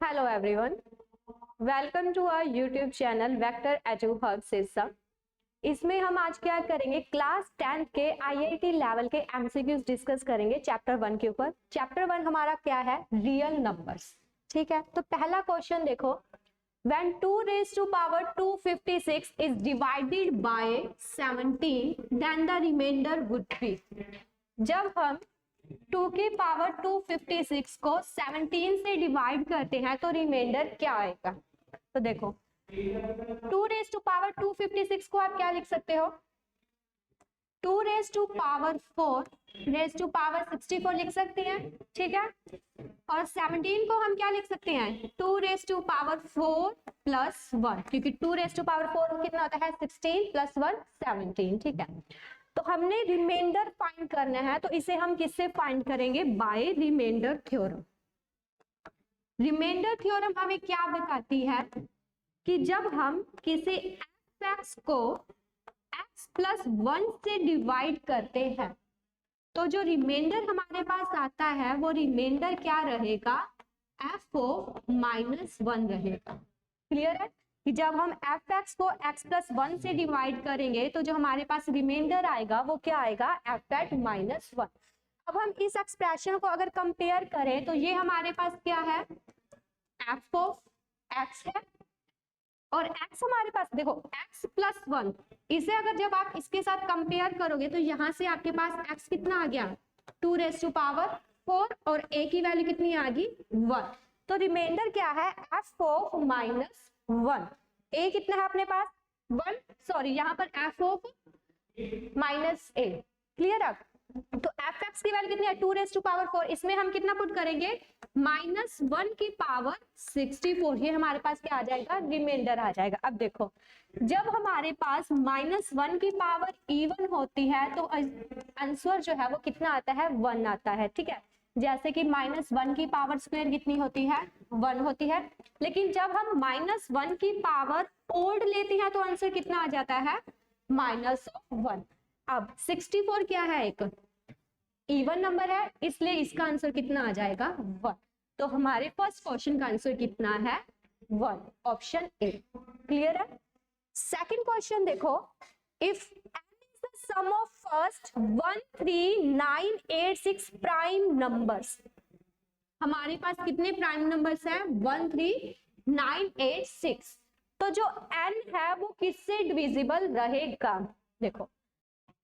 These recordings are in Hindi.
Hello everyone, welcome to our YouTube channel Vector Edu Hub Sirsa। इसमें हम आज क्या करेंगे, क्लास 10th के IIT लेवल के MCQs डिस्कस करेंगे चैप्टर 1 के ऊपर। चैप्टर 1 हमारा क्या है, रियल नंबर्स। ठीक है, तो पहला क्वेश्चन देखो, when 2 raised to power 256 is divided by 17 then the remainder would be। जब हम 2 की पावर 256 को 17 से डिवाइड करते हैं तो रिमाइंडर क्या आएगा। तो देखो 2 रेज टू पावर 256 को आप क्या लिख सकते हो, 2 raise to power 4 raise to power 64 लिख सकते हैं। ठीक है, और 17 को हम क्या लिख सकते हैं, 2 रेज टू पावर 4 प्लस 1, क्योंकि 2 रेज टू पावर 4 कितना होता है 16 प्लस 1 17। ठीक है, तो हमने रिमाइंडर फाइंड करना है, तो इसे हम किससे फाइंड करेंगे, by remainder theorem. Remainder theorem हमें क्या बताती है कि जब हम किसी x को x प्लस 1 से डिवाइड करते हैं तो जो रिमाइंडर हमारे पास आता है वो रिमाइंडर क्या रहेगा, f(-1) रहेगा। क्लियर है कि जब हम fx को x प्लस 1 से डिवाइड करेंगे तो जो हमारे पास रिमाइंडर आएगा वो क्या आएगा, f(-1). अब हम इस एक्सप्रेशन को अगर कंपेयर करें तो ये हमारे पास क्या है, f(x) है, और x हमारे पास देखो x प्लस 1, इसे अगर जब आप इसके साथ कंपेयर करोगे तो यहाँ से आपके पास x कितना आ गया, 2 रेज टू पावर 4, और a की वैल्यू कितनी आ गई 1। तो रिमाइंडर क्या है, f(-1). a कितना है अपने पास 1, सॉरी यहाँ पर f(-a). क्लियर है, तो fx की वैल्यू कितनी है 2 रेज टू पावर 4, इसमें हम कितना पुट करेंगे, -1 की पावर 64, ये हमारे पास क्या आ जाएगा, रिमाइंडर आ जाएगा। अब देखो जब हमारे पास -1 की पावर इवन होती है तो आंसर जो है वो कितना आता है, 1 आता है। ठीक है, जैसे कि -1 की पावर स्क्वायर कितनी होती है, 1 होती है, लेकिन जब हम -1 की पावर ओड लेते हैं तो आंसर कितना आ जाता है, -1। अब 64 क्या है, एक इवन नंबर है, इसलिए इसका आंसर कितना आ जाएगा, 1। तो हमारे फर्स्ट क्वेश्चन का आंसर कितना है, 1, ऑप्शन ए। क्लियर है। सेकंड क्वेश्चन देखो, if sum of first 1 3 9 8 6 prime numbers, हमारे पास कितने प्राइम नंबर्स हैं, 1 3 9 8 6, तो जो n है वो किससे डिविजिबल रहेगा। देखो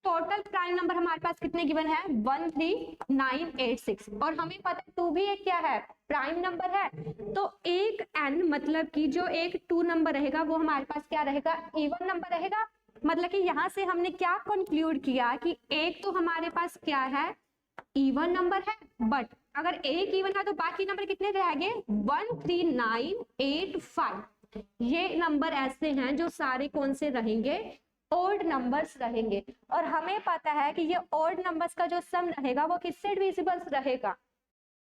टोटल प्राइम नंबर हमारे पास कितने गिवन है, 1 3 9 8 6, और हमें पता है 2 भी एक क्या है, प्राइम नंबर है, तो एक n मतलब कि जो एक 2 नंबर रहेगा वो हमारे पास क्या रहेगा, इवन नंबर रहेगा। मतलब कि यहाँ से हमने क्या कंक्लूड किया कि एक तो हमारे पास क्या है, इवन नंबर है, बट अगर एक इवन है तो बाकी नंबर कितने रह गए, 1 3 9 8 5, ये नंबर ऐसे हैं जो सारे कौन से रहेंगे, ओड नंबर्स रहेंगे। और हमें पता है कि ये ओड नंबर्स का जो सम रहेगा वो किससे डिविजिबल रहेगा,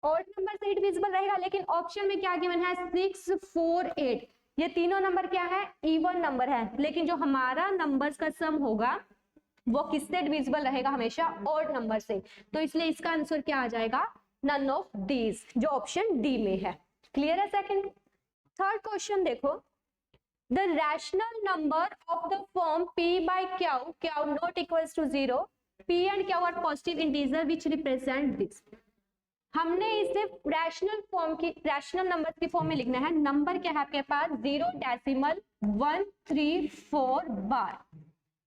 ओड नंबर से डिविजिबल रहेगा। लेकिन ऑप्शन में क्या गिवन है, 6 4 8, ये तीनों नंबर क्या है, इवन नंबर है, लेकिन जो हमारा नंबर्स का सम होगा वो किससे डिविजिबल रहेगा, हमेशा ओड नंबर से। तो इसलिए इसका आंसर क्या आ जाएगा, नन ऑफ दीज, जो ऑप्शन डी में है। क्लियर है। सेकंड थर्ड क्वेश्चन देखो, the rational number of the form p by q not equals to 0, p and q are positive integer which represent this. हमने इसे रैशनल फॉर्म की, रैशनल नंबर की फॉर्म में लिखना है। नंबर क्या है आपके पास, 0.134 बार,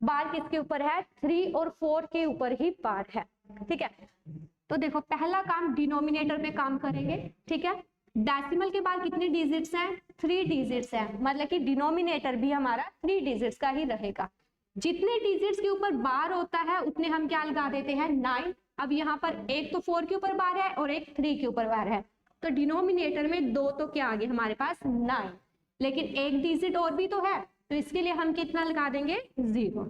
बार किसके ऊपर है, 3 और 4 के ऊपर ही बार है। ठीक है, तो देखो पहला काम डिनोमिनेटर पे काम करेंगे। ठीक है, डेसिमल के बाद कितने डिजिट्स हैं, 3 डिजिट्स हैं, मतलब कि डिनोमिनेटर भी हमारा 3 डिजिट्स का ही रहेगा। जितने डिजिट्स के ऊपर बार होता है उतने हम क्या लगा देते हैं, 9। अब यहाँ पर एक तो 4 के ऊपर बार है और एक 3 के ऊपर बार है, तो डिनोमिनेटर में 2 तो क्या आ गए हमारे पास 9, लेकिन एक डिजिट और भी तो है, तो इसके लिए हम कितना लगा देंगे, 0।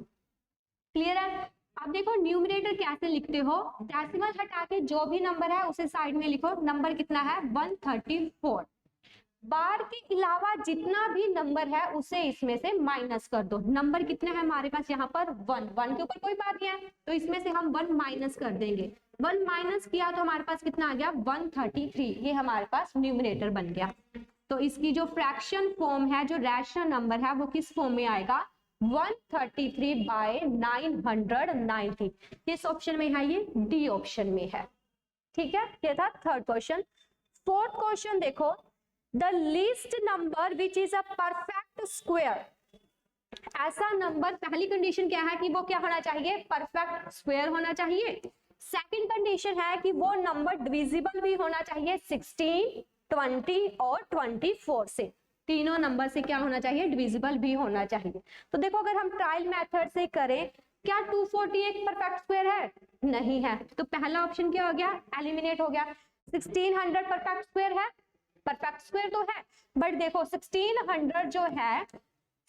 क्लियर है। अब देखो न्यूमरेटर कैसे लिखते हो, डेसिमल हटा के जो भी नंबर है उसे साइड में लिखो। नंबर कितना है, 134, बार के अलावा जितना भी नंबर है उसे इसमें से माइनस कर दो। नंबर कितना है हमारे पास यहाँ पर 1 के ऊपर कोई बात नहीं है, तो इसमें से हम 1 माइनस कर देंगे। 1 माइनस किया तो हमारे पास कितना आ गया, 133, ये हमारे पास न्यूमरेटर बन गया। तो इसकी जो फ्रैक्शन फॉर्म है, जो रैशनल नंबर है, वो किस फॉर्म में आएगा, 133/990। किस ऑप्शन में है ये, डी ऑप्शन में है। ठीक है, ये था थर्ड क्वेश्चन। फोर्थ क्वेश्चन देखो, the least number which is a perfect square. ऐसा नंबर, पहली कंडीशन क्या है कि वो क्या होना चाहिए, परफेक्ट स्क्वायर होना चाहिए। सेकंड कंडीशन है कि वो नंबर डिविजिबल भी होना चाहिए 16, 20 और 24 से। तीनों नंबर से क्या होना चाहिए, डिविजिबल भी होना चाहिए। तो देखो अगर हम ट्रायल मेथड से करें, क्या 240 एक परफेक्ट स्क्वायर है, नहीं है, तो पहला ऑप्शन क्या हो गया, एलिमिनेट हो गया। 1600 परफेक्ट स्क्वायर है, परफेक्ट स्क्वायर तो है, बट देखो 1600 जो है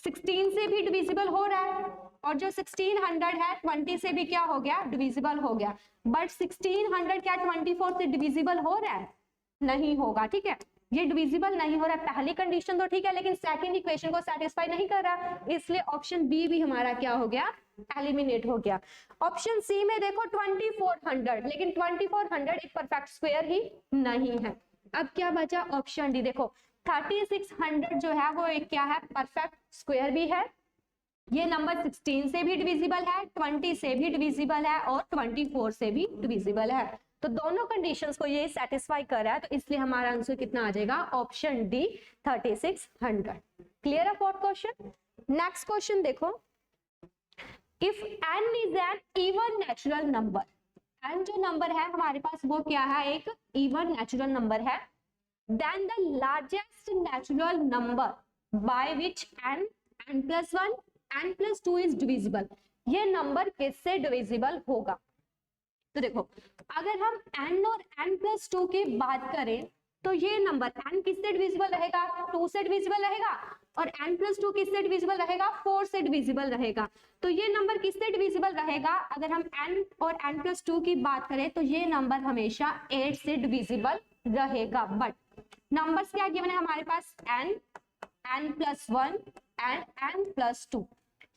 16 से भी डिविजिबल हो रहा है, और जो 1600 है 20 से भी क्या हो गया, डिविजिबल हो गया। बट 1600 क्या 24 से डिविजिबल हो रहा है, नहीं होगा। ठीक है, ये डिविजिबल नहीं हो रहा है। पहली कंडीशन तो ठीक है, लेकिन सेकंड इक्वेशन को सेटिस्फाई नहीं कर रहा, इसलिए ऑप्शन बी भी हमारा क्या हो गया, एलिमिनेट हो गया। ऑप्शन सी में देखो 2400, लेकिन 2400 एक परफेक्ट स्क्वायर ही नहीं है। अब क्या बचा, ऑप्शन डी। देखो 3600 जो है वो एक क्या है, परफेक्ट स्क्वायर भी है। ये नंबर 16 से भी डिविजिबल है, 20 से भी डिविजिबल है और 24 से भी डिविजिबल है। तो दोनों कंडीशंस को ये सेटिस्फाई कर रहा है, तो इसलिए हमारा आंसर कितना आ जाएगा, ऑप्शन डी 3600। क्लियर है फोर्थ क्वेश्चन। नेक्स्ट क्वेश्चन देखो, if n is an even natural number, n जो नंबर है हमारे पास वो क्या है, एक इवन नेचुरल नंबर है, then the largest natural number by which n plus 1 n plus 2 is divisible, ये नंबर किससे डिविजिबल होगा। तो देखो अगर हम n और n plus 2 की बात करें, तो ये नंबर n किससे डिविजिबल रहेगा, 2 से डिविजिबल रहेगा, और n plus 2 किससे डिविजिबल रहेगा, 4 से डिविजिबल रहेगा। तो ये नंबर किससे डिविजिबल रहेगा, अगर हम n और n plus 2 की बात करें तो ये नंबर हमेशा 8 से डिविजिबल रहेगा। बट नंबर्स क्या गिवन है हमारे पास, n, n plus 1 and n plus 2।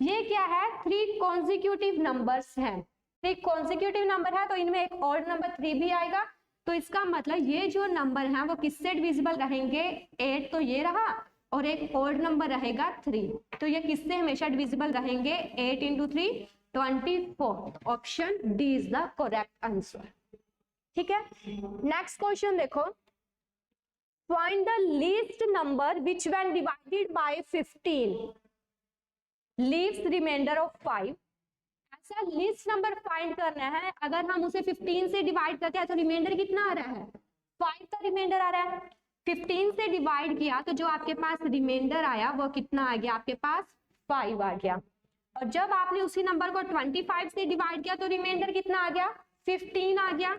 ये क्या है, 3 कॉन्जिक्यूटिव नंबर्स हैं। 3 कॉन्जिक्यूटिव नंबर है तो इनमें एक ऑड नंबर 3 भी आएगा। तो इसका मतलब ये जो नंबर है वो किससे डिविजिबल रहेंगे, 8 तो ये रहा, और एक ऑड नंबर रहेगा 3, तो ये किससे हमेशा डिविजिबल रहेंगे, 8 into 3 24। Option D is the correct answer. ठीक है, नेक्स्ट क्वेश्चन देखो, find the least number which when divided by 15 leaves remainder of 5। ऐसा लीस्ट नंबर फाइंड करना है, अगर हम उसे 15 से डिवाइड करते हैं तो रिमाइंडर कितना आ रहा है, 5 का रिमाइंडर आ रहा है। 15 से डिवाइड किया तो जो आपके पास रिमाइंडर आया वो कितना आ गया, आपके पास 5 आ गया। और जब आपने उसी नंबर को 25 से डिवाइड किया तो रिमाइंडर कितना आ गया, 15 आ गया।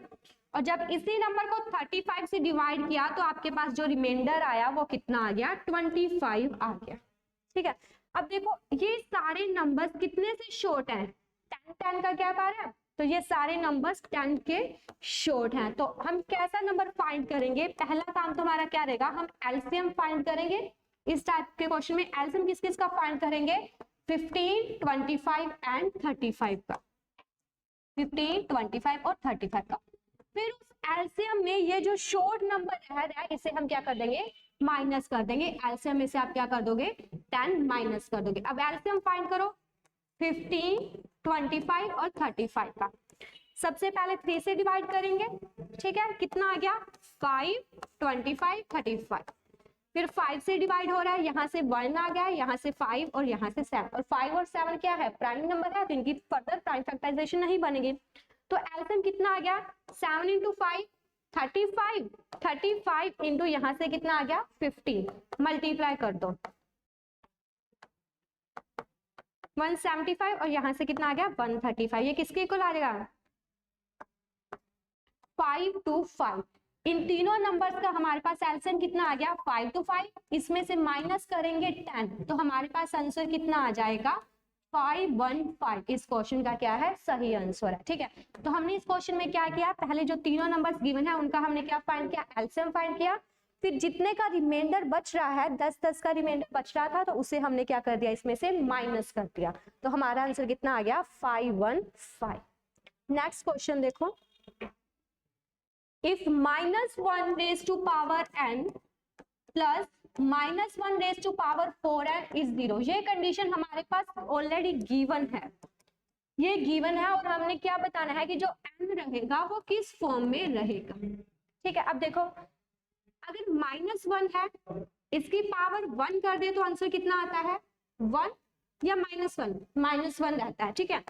और जब इसी नंबर को 35 से डिवाइड किया तो आपके पास जो रिमाइंडर आया वो कितना आ गया, 25 आ गया। ठीक है, अब देखो ये सारे नंबर्स कितने से शॉर्ट हैं, 10 का क्या आ रहा है, तो ये सारे नंबर्स 10 के शॉर्ट हैं। तो हम कैसा नंबर फाइंड करेंगे, पहला काम तो हमारा क्या रहेगा, हम एलसीएम फाइंड करेंगे। इस टाइप के क्वेश्चन में एलसीएम किस किस का फाइंड करेंगे, 15, 25 एंड 35 का, 15, 25 और 35 का। फिर उस एलसीएम में ये जो शॉर्ट नंबर रह रहा है इसे हम क्या कर देंगे, माइनस कर देंगे। एलसीएम में से आप क्या कर दोगे, 10 माइनस कर दोगे। अब एलसीएम फाइंड करो 15, 25 और 35 का। सबसे पहले 3 से डिवाइड करेंगे, ठीक है, कितना आ गया 5, 25, 35। फिर 5 से डिवाइड हो रहा है, यहाँ से 1 आ गया, यहाँ से 5 और यहाँ से 7। और 5 और 7 क्या है, प्राइम नंबर है, तो इनकी फर्दर प्राइम फैक्टराइजेशन नहीं बनेगी। तो एलसीएम कितना आ गया, 7 into 5 35, 35 इंटू यहाँ से कितना आ गया 15, मल्टीप्लाई कर दो 175 और यहाँ से कितना आ गया 135। ये किसके इक्वल आ जाएगा, 5 to 5। इन तीनों नंबर्स का हमारे पास एलसीएम कितना आ गया 5 to 5, इसमें से माइनस करेंगे 10, तो हमारे पास आंसर कितना आ जाएगा 515। इस क्वेश्चन का क्या है, सही आंसर है। ठीक है, तो हमने इस क्वेश्चन में क्या किया, पहले जो तीनों नंबर्स गिवन है उनका हमने क्या फाइंड किया, एलसीएम फाइंड किया। फिर जितने का रिमाइंडर बच रहा है, 10-10 का रिमाइंडर बच रहा था, तो उसे हमने क्या कर दिया, इसमें से माइनस कर दिया। तो हमारा आंसर कितना आ गया 515। नेक्स्ट क्वेश्चन देखो, if -1 raised to power n plus -1 raise to power 4n is 0। ये कंडीशन हमारे पास ऑलरेडी गिवन है, ये गिवन है, और हमने क्या बताना है कि जो n रहेगा वो किस फॉर्म में रहेगा। ठीक है, अब देखो अगर -1 है, इसकी पावर 1 कर दे तो आंसर कितना आता है 1 या -1 रहता है। ठीक है,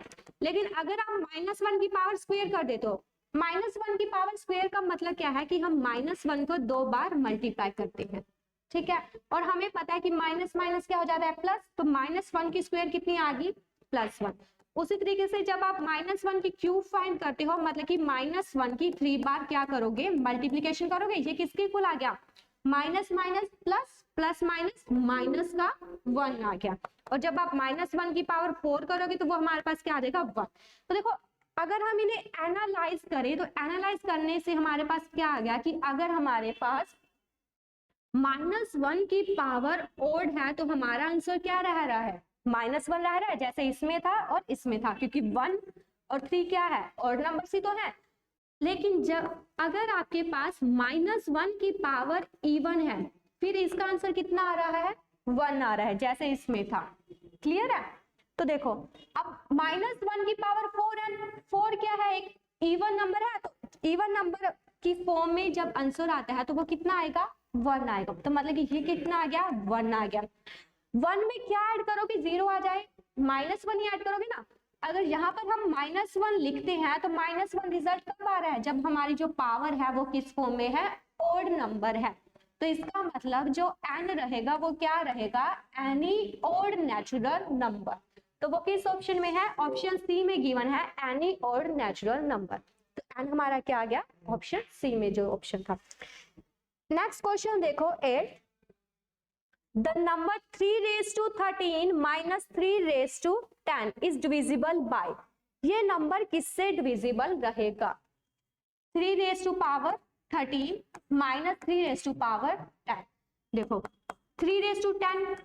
लेकिन अगर आप -1 की पावर स्क्वायर कर दे तो -1 की पावर स्क्वायर का मतलब क्या है कि हम -1 को 2 बार मल्टीप्लाई करते हैं। ठीक है, और हमें पता है कि माइनस माइनस क्या हो जाता है प्लस, तो -1 की स्क्वायर कितनी आ गई +1। उसी तरीके से जब आप -1 की क्यूब फाइंड करते हो, मतलब कि -1 की 3 बार क्या करोगे मल्टीप्लीकेशन करोगे, ये किसके इक्वल आ गया minus minus plus, plus minus minus का 1 आ गया। और जब आप -1 की पावर 4 करोगे तो वो हमारे पास क्या आ जाएगा 1। तो देखो अगर हम इन्हें एनालाइज करें तो एनालाइज करने से हमारे पास क्या आ गया कि अगर हमारे पास -1 की पावर ओड है तो हमारा आंसर क्या रह रहा है -1 रह रहा है, जैसे इसमें था और इसमें था, क्योंकि 1 और 3 क्या है ऑड नंबर ही तो है। लेकिन जब अगर आपके पास -1 की पावर इवन है, फिर इसका आंसर कितना आ रहा है 1 आ रहा है, जैसे इसमें था। क्लियर है? तो देखो अब -1 की पावर 4 है, 4 क्या है एक इवन नंबर है, तो इवन नंबर की फॉर्म में जब आंसर आता है तो वो कितना आएगा 1 आएगा। तो मतलब कि ये कितना आ गया 1 आ गया। 1 में क्या ऐड करोगे 0 आ जाए, -1 ही ऐड करोगे ना। अगर यहाँ पर हम -1 लिखते हैं तो -1 रिजल्ट कब आ रहा है जब हमारी जो पावर है वो किस फॉर्म में है ओड नंबर है। तो इसका मतलब जो n रहेगा वो क्या रहेगा एनी ओड नेचुरल नंबर। तो वो किस ऑप्शन में है ऑप्शन सी में गिवन है एनी ओड नेचुरल नंबर। तो n हमारा क्या आ गया ऑप्शन सी में जो ऑप्शन था। नेक्स्ट क्वेश्चन देखो 8, the number 3 raise to 13 minus 3 raise to 10 is divisible by. ये नंबर किससे डिविजिबल रहेगा 3 raise to power 13 minus 3 raise to power 10। देखो 3 रेज टू 10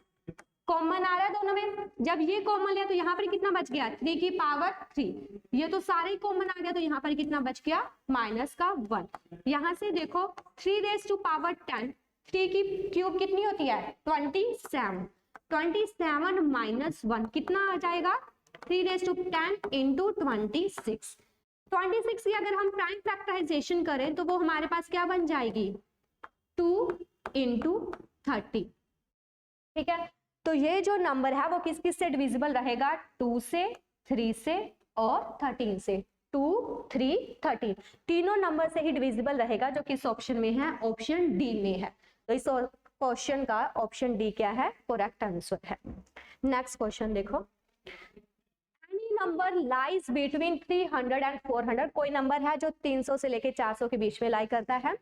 कॉमन आ रहा है दोनों में, जब ये कॉमन लिया तो यहाँ पर कितना बच गया 3 की पावर 3, ये तो सारे कॉमन आ गया तो यहाँ पर कितना बच गया माइनस का 1। यहाँ से देखो 3 रेज टू पावर 10, 3 की क्यूब कितनी होती है 27, 27 माइनस 1 कितना आ जाएगा 3 रेज टू 10 इंटू 26। 26 की अगर हम प्राइम फैक्टराइजेशन करें तो वो हमारे पास क्या बन जाएगी 2 इंटू 30। ठीक है, तो ये जो नंबर है वो किस किस से डिविजिबल रहेगा 2 से 3 से और 13 से। 2 3 13 तीनों नंबर से ही डिविजिबल रहेगा, जो किस ऑप्शन में है ऑप्शन डी में है। तो इस क्वेश्चन का ऑप्शन डी क्या है करेक्ट आंसर है। नेक्स्ट क्वेश्चन देखो, any number lies between 300 and 400, कोई नंबर है जो 300 से लेके 400 के बीच में लाई करता है।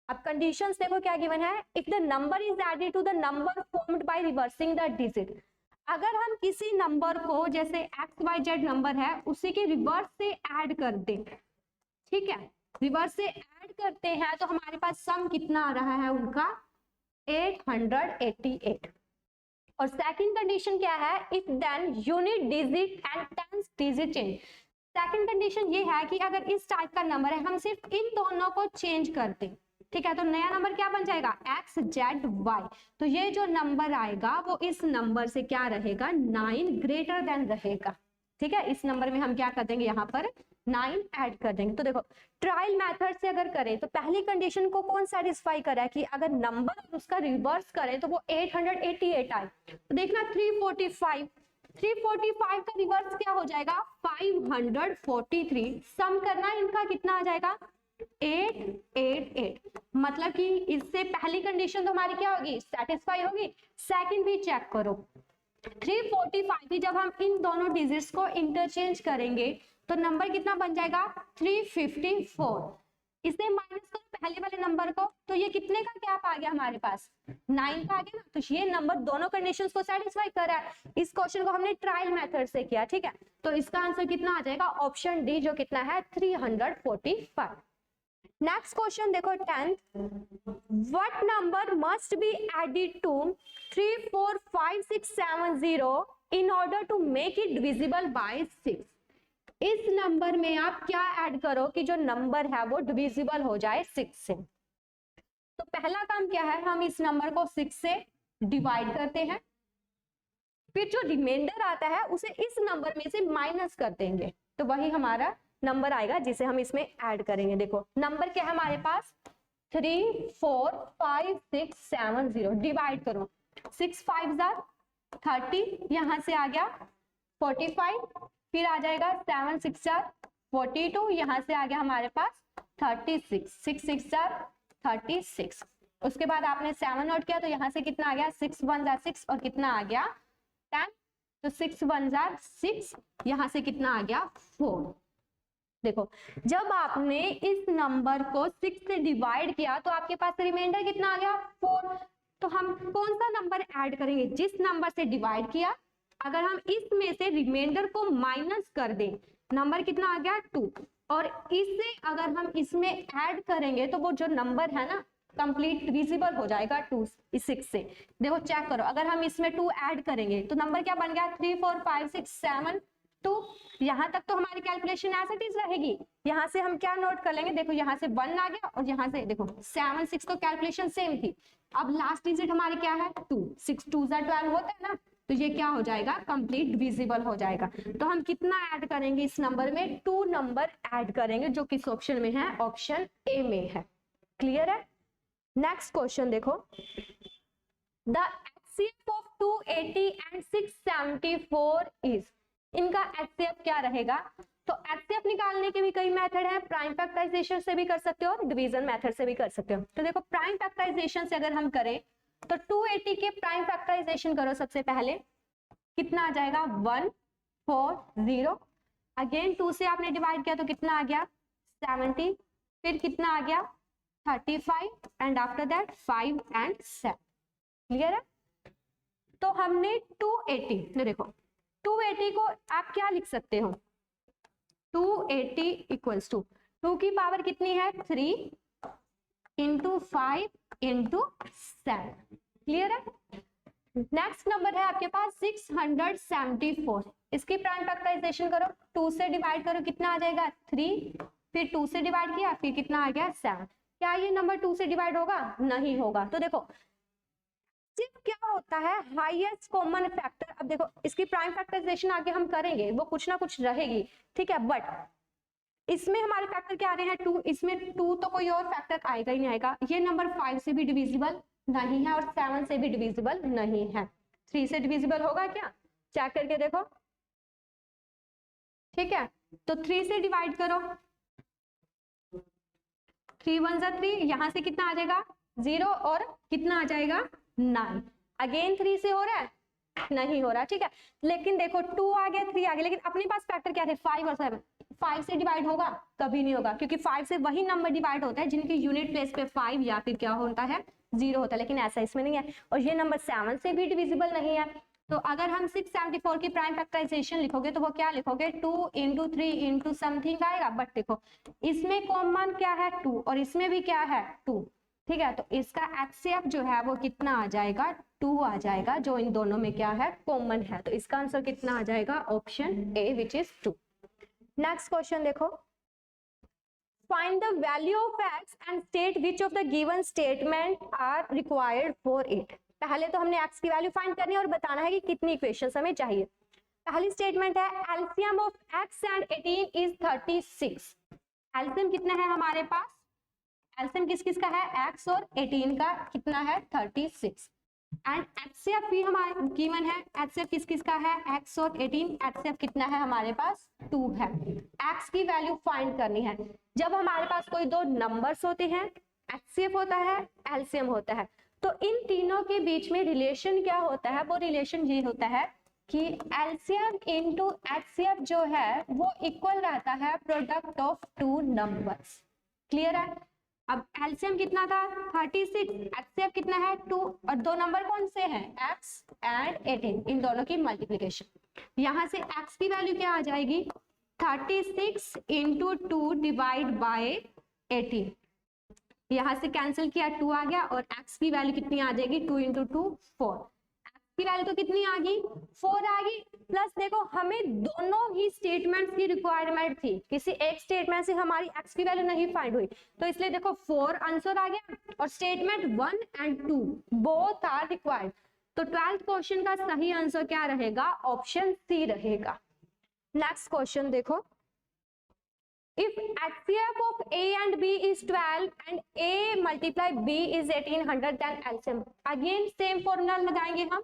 अब कंडीशंस देखो क्या गिवन है, if the number is added to the number formed by reversing the digit. अगर हम किसी नंबर को जैसे XYZ नंबर है उसी के रिवर्स से ऐड कर दें, ठीक है रिवर्स से ऐड करते हैं तो हमारे पास सम कितना आ रहा है उनका 888। और सेकंड कंडीशन क्या है, if then unit digit and tens digit change. Second condition ये है कि अगर इस टाइप का नंबर है हम सिर्फ इन दोनों को चेंज कर दें, ठीक है तो नया नंबर क्या बन जाएगा XZY। तो ये जो नंबर आएगा वो इस नंबर से क्या रहेगा 9 ग्रेटर देन रहेगा। ठीक है, इस नंबर में हम क्या कर देंगे यहाँ पर 9 ऐड कर देंगे। तो देखो ट्रायल मेथड से अगर करें तो पहली कंडीशन को कौन सेटिस्फाई करा है कि अगर नंबर उसका रिवर्स करें तो वो 888 आए। तो देखना 345 का रिवर्स क्या हो जाएगा 543। सम करना इनका कितना आ जाएगा 888। मतलब कि इससे पहली कंडीशन तो हमारी क्या होगी सेटिस्फाई होगी। सेकंड भी चेक करो 345 की जब हम इन दोनों डिजिट्स को इंटरचेंज करेंगे तो नंबर कितना बन जाएगा 354। इसे माइनस करो पहले वाले नंबर को तो ये कितने का गैप आ गया हमारे पास 9 का आ गया ना। तो ये नंबर दोनों कंडीशंस को सेटिस्फाई कर रहा है। इस क्वेश्चन को हमने ट्रायल मेथड से किया, ठीक है तो इसका आंसर कितना आ जाएगा ऑप्शन डी जो कितना है 345। नेक्स्ट क्वेश्चन देखो 10th, what number must be added to 345670 in order to make it divisible by 6। इस नंबर में आप क्या ऐड करो कि जो नंबर है वो डिविजिबल हो जाए 6 से। तो पहला काम क्या है, हम इस नंबर को 6 से डिवाइड करते हैं, फिर जो रिमाइंडर आता है उसे इस नंबर में से माइनस कर देंगे, तो वही हमारा नंबर आएगा जिसे हम इसमें ऐड करेंगे। देखो नंबर क्या है हमारे पास 3 4 5 6 7 0, डिवाइड करो 6 5 30, यहाँ से आ गया 45, फिर आ जाएगा 7 6 42, यहाँ से आ गया हमारे पास 36, 6 6 36, उसके बाद आपने 7 नोट किया तो यहाँ से कितना आ गया 6 1 6 और कितना आ गया 10, तो 6 1 6, यहाँ से कितना आ गया 4। देखो जब आपने इस नंबर को 6 से डिवाइड किया तो आपके पास रिमाइंडर कितना आ गया 4। तो हम कौन सा नंबर ऐड करेंगे, जिस नंबर से डिवाइड किया, अगर हम इसमें से रिमाइंडर को माइनस कर दें, नंबर कितना आ गया 2, और इससे अगर हम इसमें ऐड करेंगे तो वो जो नंबर है ना कंप्लीट डिविजिबल हो जाएगा 2 6 से। देखो चेक करो, अगर हम इसमें 2 ऐड करेंगे तो नंबर क्या बन गया 3 4 5 6 7 2, यहाँ तक तो हमारी कैलकुलेशन एज इट इज रहेगी। यहाँ से हम क्या नोट कर लेंगे, देखो यहाँ से 1 आ गया और यहाँ से देखो 7 6 तो कैलकुलेशन सेम थी, अब लास्ट डिजिट हमारी क्या है 2, 6 2 12 होता है ना, तो ये क्या हो जाएगा कंप्लीट डिविजिबल हो जाएगा। तो हम कितना ऐड करेंगे इस नंबर में, 2 नंबर ऐड करेंगे, जो किस ऑप्शन में है, ऑप्शन ए में है। क्लियर है। नेक्स्ट क्वेश्चन देखो, the HCF of 280 and 674 is, इनका HCF क्या रहेगा। तो HCF निकालने के भी कई मेथड है, प्राइम फैक्टराइजेशन से भी कर सकते हो और डिवीजन मेथड से भी कर सकते हो। तो देखो प्राइम फैक्टराइजेशन से अगर हम करें तो 280 के प्राइम फैक्टराइजेशन करो, सबसे पहले कितना आ जाएगा 1 4 0, अगेन 2 से आपने डिवाइड किया तो कितना आ गया 70, फिर कितना आ गया 35 and after that 5 and 7। Clear है। तो हमने 280, तो देखो 280 को आप क्या लिख सकते हो, 280 इक्वल्स टू 2 की पावर कितनी है 3 इंटू 5 इंटू 7। क्लियर है। नेक्स्ट नंबर है आपके पास 674, इसकी प्राइम फैक्टराइजेशन करो, 2 से डिवाइड करो कितना आ जाएगा 3, फिर 2 से डिवाइड किया फिर कितना आ गया 7। क्या ये नंबर 2 से डिवाइड होगा, नहीं होगा। तो देखो सिर्फ क्या होता है हाईएस्ट कॉमन फैक्टर, अब देखो इसकी प्राइम फैक्टराइजेशन आगे हम करेंगे वो कुछ ना कुछ रहेगी, ठीक है, बट इसमें हमारे फैक्टर क्या आ रहे हैं 2, इसमें 2 तो कोई और फैक्टर आएगा ही नहीं आएगा। ये नंबर 5 से भी डिविजिबल नहीं है और 7 से भी डिविजिबल नहीं है, 3 से डिविजिबल होगा क्या, चेक करके देखो। ठीक है, तो 3 से डिवाइड करो, 3 1 3, यहां से कितना आ जाएगा 0 और कितना आ जाएगा 9, अगेन 3 से हो रहा है नहीं हो रहा, ठीक है। लेकिन देखो 2 आ गया 3 आ गया, लेकिन अपने पास फैक्टर क्या थे 5 और 7, 5 से डिवाइड होगा कभी नहीं होगा, क्योंकि 5 से वही नंबर डिवाइड होता है जिनकी यूनिट प्लेस पे 5 या फिर क्या होता है 0 होता है, लेकिन ऐसा इसमें नहीं है। और ये नंबर 7 से भी डिविजिबल नहीं है। तो अगर हम 674 की प्राइम फैक्टराइजेशन लिखोगे तो वो क्या लिखोगे 2 इंटू 3 इंटू समथिंग आएगा, बट देखो इसमें कॉमन क्या है 2 और इसमें भी क्या है 2, ठीक है। तो इसका HCF जो है वो कितना आ जाएगा 2 आ जाएगा, जो इन दोनों में क्या है कॉमन है। तो इसका आंसर कितना आ जाएगा option A which is 2। Next question देखो, find the value of x and state which of the given statement are required for it। पहले तो हमने x की वैल्यू फाइंड करनी है और बताना है कि कितनी इक्वेशंस हमें चाहिए। पहली स्टेटमेंट है LCM of x and 18 is 36। LCM कितना है हमारे पास, एलसीएम किस किस का है x और 18 का कितना है 36, एंड HCF भी हमारे गिवन है, HCF किस किस का है x और 18, HCF कितना है हमारे पास 2 है। x की वैल्यू फाइंड करनी है। जब हमारे पास कोई दो नंबर्स होते हैं HCF होता है LCM होता है, तो इन तीनों के बीच में रिलेशन क्या होता है, वो रिलेशन ये होता है कि LCM इंटू HCF जो है वो इक्वल रहता है प्रोडक्ट ऑफ 2 नंबर्स। क्लियर है। अब एलसीएम कितना था 36, HCF कितना है 2, और दो नंबर कौन से हैं x एंड 18, इन दोनों की मल्टीप्लिकेशन। यहां से x की वैल्यू क्या आ जाएगी 36 इंटू 2 डिवाइड बाय 18, यहां से कैंसिल किया 2 आ गया, और x की वैल्यू कितनी आ जाएगी 2 इंटू 2 4, x की वैल्यू तो कितनी आ गई 4 आ गई, प्लस देखो हमें दोनों ही स्टेटमेंट्स की रिक्वायरमेंट थी, किसी एक स्टेटमेंट से हमारी x की वैल्यू नहीं फाइंड हुई, तो इसलिए देखो 4 आंसर आ गया और statement 1 and 2 both are required. तो 12th क्वेश्चन का सही आंसर क्या रहेगा, ऑप्शन सी रहेगा। नेक्स्ट क्वेश्चन देखो, if HCF of A and B is 12 and A multiply B is 1800 then LCM, again same formula लगाएंगे हम।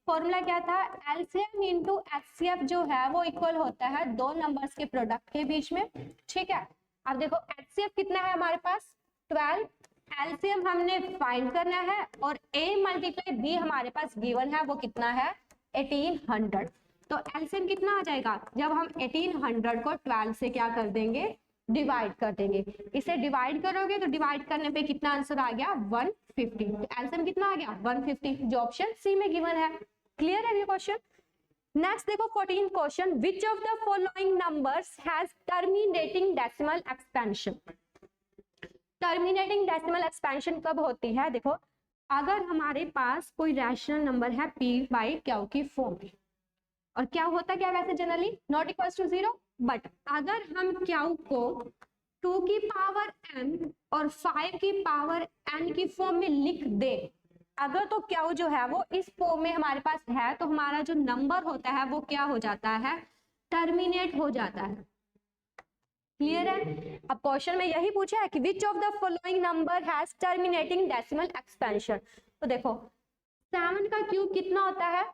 फॉर्मूला क्या था, LCM इंटू HCF जो है वो इक्वल होता है दो नंबर्स के प्रोडक्ट के बीच में, ठीक है। अब देखो HCF कितना है हमारे पास 12, LCM हमने फाइंड करना है और A मल्टीप्लाई B हमारे पास गिवन है वो कितना है 1800। तो एलसीएम कितना आ जाएगा, जब हम 1800 को 12 से क्या कर देंगे, डिवाइड कर देंगे। इसे डिवाइड करोगे तो डिवाइड करने पे कितना आंसर आ गया 150। तो एलसीएम कितना आ गया 150, जो ऑप्शन सी में गिवन है। क्लियर है ये क्वेश्चन। नेक्स्ट देखो 14 question, which of the following numbers has terminating decimal expansion. Terminating decimal expansion कब होती है, देखो अगर हमारे पास कोई रैशनल नंबर है p बाई क्यू की फॉर्म में, और क्या होता क्या वैसे generally not equals to 0, but अगर हम क्यू को 2 की पावर n और 5 की पावर n की फॉर्म में लिख दे, अगर तो क्यू जो है वो इस फॉर्म में हमारे पास है तो हमारा जो नंबर होता है वो क्या हो जाता है, टर्मिनेट हो जाता है। क्लियर है। अब क्वेश्चन में यही पूछा है कि विच of the following number has terminating decimal expansion. तो देखो 7 का क्यूब कितना होता है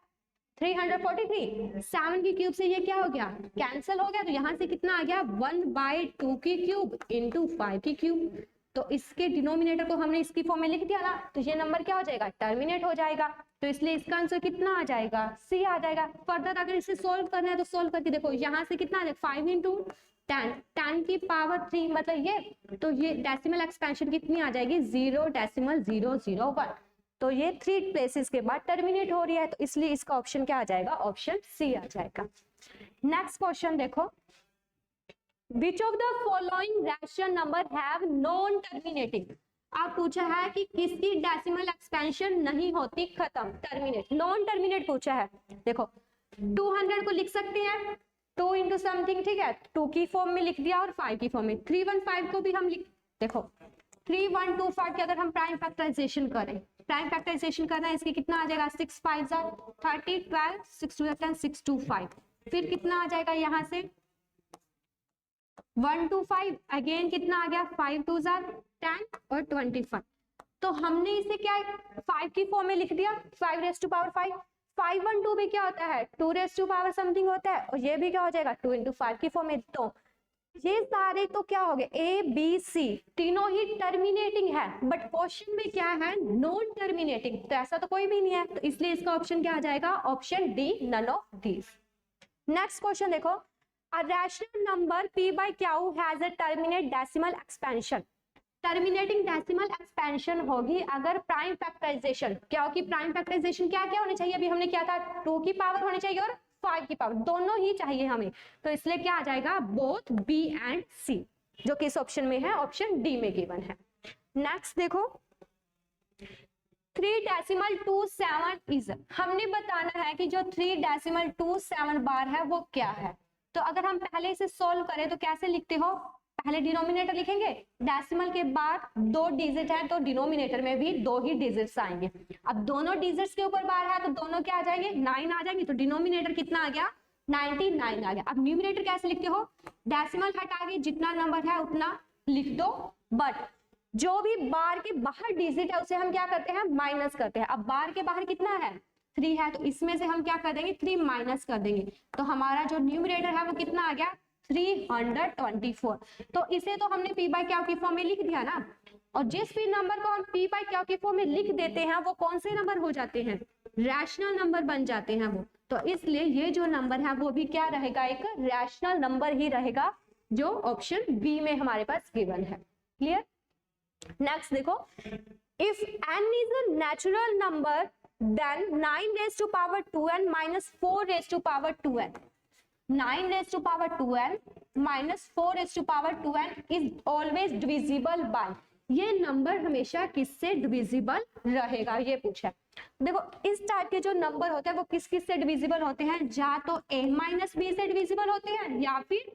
343, 7 की क्यूब से ये क्या हो गया कैंसिल हो गया, तो यहाँ से कितना आ गया 1/2 की क्यूब इंटू 5 की क्यूब। तो इसके डिनोमिनेटर को हमने इसकी फॉर्म में लिख दिया ना, तो ये नंबर क्या हो जाएगा टर्मिनेट हो जाएगा। तो इसलिए इसका आंसर कितना आ जाएगा सी आ जाएगा। फर्दर अगर इसे सोल्व करना है तो सोल्व करके देखो, यहाँ से कितना आ जाएगा 5 इंटू 10 की पावर 3 मतलब ये, तो ये डेसिमल एक्सपेंशन कितनी आ जाएगी 0.001। तो ये 3 प्लेसेस के बाद टर्मिनेट हो रही है, तो इसलिए इसका ऑप्शन क्या आ जाएगा, ऑप्शन सी आ जाएगा। नेक्स्ट क्वेश्चन देखो, which of the following rational number have non terminating. आप पूछा है कि किसकी डेसिमल एक्सपेंशन नहीं होती खत्म, टर्मिनेट, नॉन टर्मिनेट पूछा है। देखो 200 को लिख सकते हैं 2 इंटू समथिंग, ठीक है, 2 की फॉर्म में लिख दिया और 5 की फॉर्म में। 315 को भी हम लिख, देखो 3125 की अगर हम प्राइम फैक्टराइजेशन करें, प्राइम फैक्टराइजेशन करना है, इसकी कितना आ जाएगा 6 5 30, 12 6 2 10 625, फिर कितना आ जाएगा यहाँ से 125, अगेन कितना आ गया 5 2 10 और 25। तो हमने इसे क्या 5 की फॉर्म में लिख दिया 5 रेज़ टू पावर 5, 512 भी क्या होता है 2 रेज़ टू पावर समथिंग होता है, और ये भी क्या हो जाएगा 2 इंटू 5 की फॉर्म में। तो ये सारे तो क्या हो गए ए बी सी तीनों ही टर्मिनेटिंग है, बट क्वेश्चन में क्या है नॉन टर्मिनेटिंग, तो ऐसा तो कोई भी नहीं है, तो इसलिए इसका ऑप्शन क्या आ जाएगा, option D none of these. Next question देखो, a rational number p by q has a terminate decimal expansion। Terminating decimal expansion होगी अगर प्राइम फैक्टराइजेशन, क्योंकि प्राइम फैक्टराइजेशन क्या क्या होने चाहिए, अभी हमने क्या था 2 की पावर होनी चाहिए और 5 की पावर, दोनों ही चाहिए हमें, तो इसलिए क्या आ जाएगा बोथ बी एंड सी, जो कि इस ऑप्शन में है, ऑप्शन डी में गिवन है। नेक्स्ट देखो 3.27 इज, हमने बताना है कि जो 3.27 बार है वो क्या है। तो अगर हम पहले इसे सोल्व करें तो कैसे लिखते हो, पहले डिनोमिनेटर लिखेंगे, डेसिमल के बाद 2 डिजिट है तो डिनोमिनेटर में भी 2 ही डिजिट्स आएंगे। अब दोनों डिजिट्स के ऊपर बार है तो दोनों क्या आ जाएंगे 9 आ जाएंगे, तो डिनोमिनेटर कितना आ गया 99 आ गया। अब न्यूमिनेटर कैसे लिखते हो, डेसिमल हटा के जितना नंबर है उतना लिख दो, बट जो भी बार के बाहर डिजिट है उसे हम क्या करते हैं माइनस करते हैं। अब बार के बाहर कितना है 3 है, तो इसमें से हम क्या कर देंगे 3 माइनस कर देंगे, तो हमारा जो न्यूमिनेटर है वो कितना आ गया 324। तो इसे तो हमने p बाई क्यू की फॉर्म में लिख दिया ना, और जिस भी नंबर को हम p बाई क्यू की फॉर्म में लिख देते हैं वो कौन से नंबर हो जाते हैं, रैशनल नंबर बन जाते हैं वो। तो इसलिए ये जो नंबर है वो भी क्या रहेगा, एक रैशनल नंबर ही रहेगा, जो ऑप्शन बी में हमारे पास गिवन है। क्लियर। नेक्स्ट देखो, if n is a natural number then 9 raised to power 2n minus 4 raised to power 2n, 9 raised to power 2n minus 4 raised to power 2n is always divisible by, ये नंबर हमेशा किससे डिविजिबल रहेगा, ये पूछा है। देखो इस टाइप के जो नंबर होते हैं वो किस किस से डिविजिबल होते हैं, या तो a माइनस बी से डिविजिबल होते हैं या फिर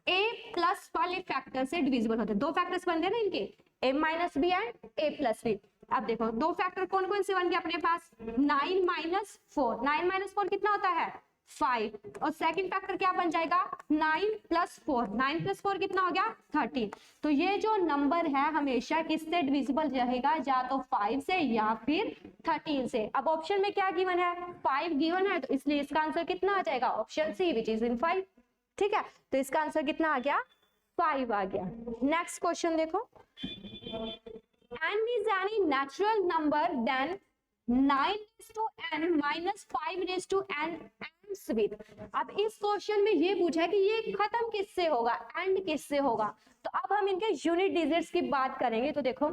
a प्लस वाले फैक्टर से डिविजिबल होते हैं। दो फैक्टर्स बनते हैं ना इनके, a minus b and a plus b. अब देखो दो फैक्टर कौन कौन से बन गए अपने पास, 9 माइनस 4, 9 माइनस 4 कितना होता है 5, और सेकंड फैक्टर क्या बन जाएगा 9 प्लस 4, 9 प्लस 4 कितना हो गया 13। तो ये जो नंबर है हमेशा किससे डिविजिबल रहेगा, या तो 5 से या फिर 13 से। अब ऑप्शन में क्या गिवन है, 5 गिवन है, तो इसलिए इसका आंसर कितना आ जाएगा option C which is in 5। ठीक है, तो इसका आंसर कितना आ गया 5 आ गया। नेक्स्ट क्वेश्चन देखो, n is any natural number then 9 raised to n minus 5 raised to n ends with। अब इस क्वेश्चन में ये पूछा है कि ये खत्म किससे होगा, एंड किससे होगा। तो अब हम इनके यूनिट डिजिट्स की बात करेंगे। तो देखो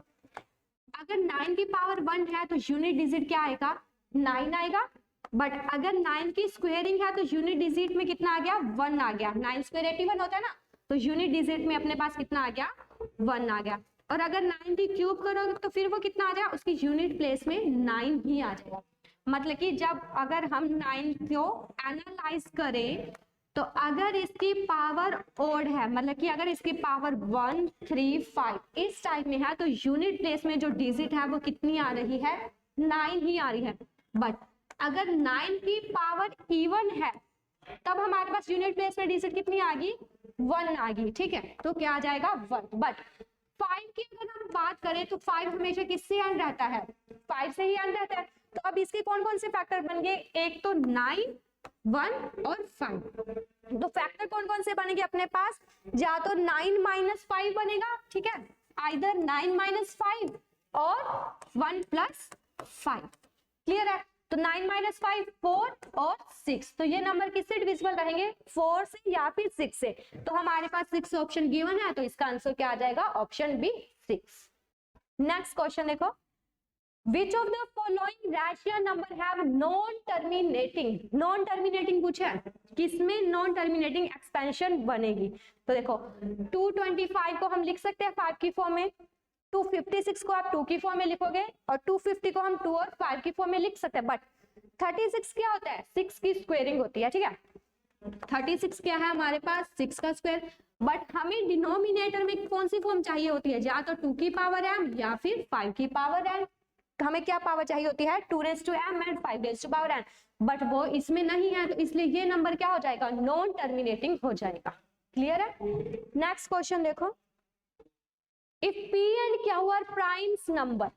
अगर 9 की पावर 1 है तो यूनिट डिजिट क्या आएगा 9 आएगा, बट अगर 9 की स्क्वायरिंग है तो यूनिट डिजिट में कितना आ गया 1 आ गया। 9 स्क्वायर 81 होता है ना, तो यूनिट डिजिट में अपने पास कितना आ गया 1 आ गया। और अगर 9 की क्यूब करोगे तो फिर वो कितना आ जाएगा, उसकी यूनिट प्लेस में 9 ही आ जाएगा। मतलब कि जब अगर हम 9 को एनालाइज करें तो अगर इसकी पावर ओड है, मतलब कि अगर इसकी पावर 1 3 5 इस टाइप में है, तो यूनिट प्लेस में जो डिजिट है वो कितनी आ रही है 9 ही आ रही है। बट अगर 9 की पावर इवन है तब हमारे पास यूनिट प्लेस में डिजिट कितनी आ गई 1 आ गई। ठीक है, तो क्या आ जाएगा 1। बट 5 की अगर हम बात करें तो 5 हमेशा किससे एंड रहता है 5 से ही एंड रहता है। तो अब इसके कौन कौन से फैक्टर बन गए, एक तो 9 1 और 5। तो फैक्टर कौन कौन से बनेंगे अपने पास, या तो 9 माइनस 5 बनेगा, ठीक है, आइदर 9 माइनस 5 और 1 प्लस 5। क्लियर है, तो 9 माइनस 5 4 और 6। तो ये नंबर किससे डिविजिबल रहेंगे 4 से या फिर 6 से। तो हमारे पास 6 ऑप्शन गिवन है, तो इसका आंसर क्या आ जाएगा ऑप्शन बी 6। नेक्स्ट क्वेश्चन देखो, Which of the following rational number have non-terminating, non-terminating पूछा है, किसमें नॉन टर्मिनेटिंग एक्सपेंशन बनेगी। तो देखो 225 को हम लिख सकते हैं 5 की फॉर्म में, 256 को आप 2 की फॉर्म में लिखोगे, और 250 को हम 2 और 5 की फॉर्म में लिख सकते हैं। बट 36 क्या होता है 6 की स्क्वायरिंग होती है। ठीक है, 36 क्या है हमारे पास 6 का स्क्वायर। बट हमें डिनोमिनेटर में कौन सी फॉर्म चाहिए होती है, या तो 2 की पावर m या फिर 5 की पावर n। हमें क्या पावर चाहिए होती है 2 raise to m and 5 raise to power n, but वो इसमें नहीं है, तो इसलिए ये नंबर क्या हो जाएगा नॉन टर्मिनेटिंग हो जाएगा। क्लियर है। नेक्स्ट क्वेश्चन देखो, if p and q are primes number,